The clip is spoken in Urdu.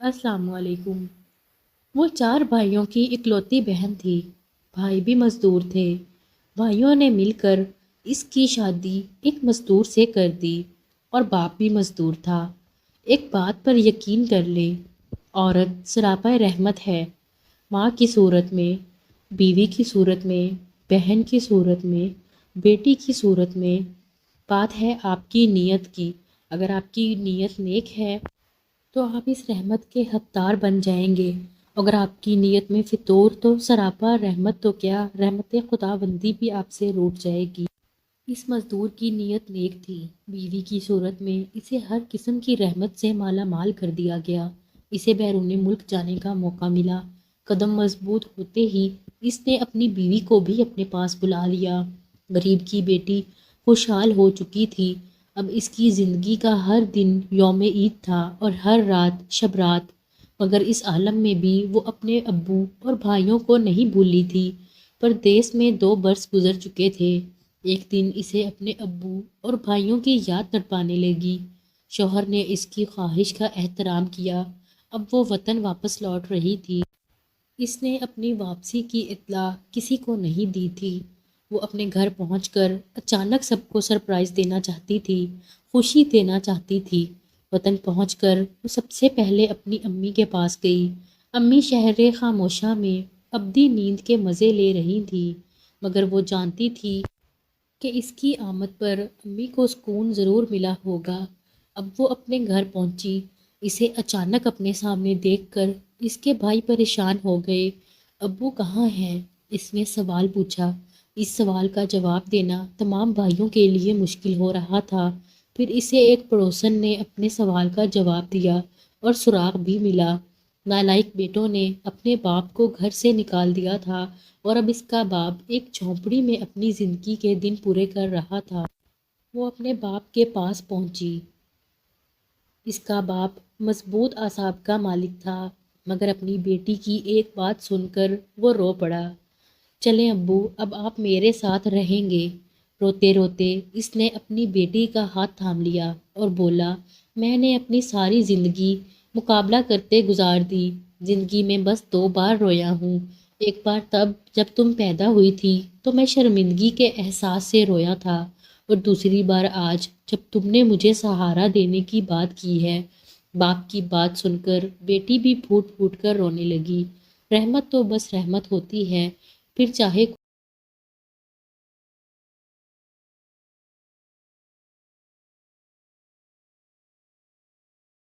السلام علیکم۔ وہ چار بھائیوں کی اکلوتی بہن تھی۔ بھائی بھی مزدور تھے۔ بھائیوں نے مل کر اس کی شادی ایک مزدور سے کر دی اور باپ بھی مزدور تھا۔ ایک بات پر یقین کر لے، عورت سراپا رحمت ہے، ماں کی صورت میں، بیوی کی صورت میں، بہن کی صورت میں، بیٹی کی صورت میں۔ بات ہے آپ کی نیت کی۔ اگر آپ کی نیت نیک ہے تو آپ اس رحمت کے حقدار بن جائیں گے۔ اگر آپ کی نیت میں فطور تو سراپا رحمت تو کیا، رحمت خدا بندی بھی آپ سے روٹ جائے گی۔ اس مزدور کی نیت نیک تھی۔ بیوی کی صورت میں اسے ہر قسم کی رحمت سے مالا مال کر دیا گیا۔ اسے بیرون ملک جانے کا موقع ملا۔ قدم مضبوط ہوتے ہی اس نے اپنی بیوی کو بھی اپنے پاس بلا لیا۔ غریب کی بیٹی خوشحال ہو چکی تھی۔ اب اس کی زندگی کا ہر دن یوم عید تھا اور ہر رات شب رات، مگر اس عالم میں بھی وہ اپنے ابو اور بھائیوں کو نہیں بھولی تھی۔ پردیس میں 2 برس گزر چکے تھے۔ ایک دن اسے اپنے ابو اور بھائیوں کی یاد تڑپانے لگی۔ شوہر نے اس کی خواہش کا احترام کیا۔ اب وہ وطن واپس لوٹ رہی تھی۔ اس نے اپنی واپسی کی اطلاع کسی کو نہیں دی تھی۔ وہ اپنے گھر پہنچ کر اچانک سب کو سرپرائز دینا چاہتی تھی، خوشی دینا چاہتی تھی۔ وطن پہنچ کر وہ سب سے پہلے اپنی امی کے پاس گئی۔ امی شہر خاموشہ میں ابدی نیند کے مزے لے رہی تھی، مگر وہ جانتی تھی کہ اس کی آمد پر امی کو سکون ضرور ملا ہوگا۔ اب وہ اپنے گھر پہنچی۔ اسے اچانک اپنے سامنے دیکھ کر اس کے بھائی پریشان ہو گئے۔ ابو کہاں ہیں؟ اس نے سوال پوچھا۔ اس سوال کا جواب دینا تمام بھائیوں کے لیے مشکل ہو رہا تھا۔ پھر اسے ایک پڑوسن نے اپنے سوال کا جواب دیا اور سراغ بھی ملا۔ نالائق بیٹوں نے اپنے باپ کو گھر سے نکال دیا تھا اور اب اس کا باپ ایک جھونپڑی میں اپنی زندگی کے دن پورے کر رہا تھا۔ وہ اپنے باپ کے پاس پہنچی۔ اس کا باپ مضبوط اعصاب کا مالک تھا، مگر اپنی بیٹی کی ایک بات سن کر وہ رو پڑا۔ چلیں ابو، اب آپ میرے ساتھ رہیں گے۔ روتے روتے اس نے اپنی بیٹی کا ہاتھ تھام لیا اور بولا، میں نے اپنی ساری زندگی مقابلہ کرتے گزار دی۔ زندگی میں بس 2 بار رویا ہوں۔ ایک بار تب جب تم پیدا ہوئی تھی تو میں شرمندگی کے احساس سے رویا تھا، اور دوسری بار آج جب تم نے مجھے سہارا دینے کی بات کی ہے۔ باپ کی بات سن کر بیٹی بھی پھوٹ پھوٹ کر رونے لگی۔ رحمت تو بس رحمت ہوتی ہے، پھر چاہے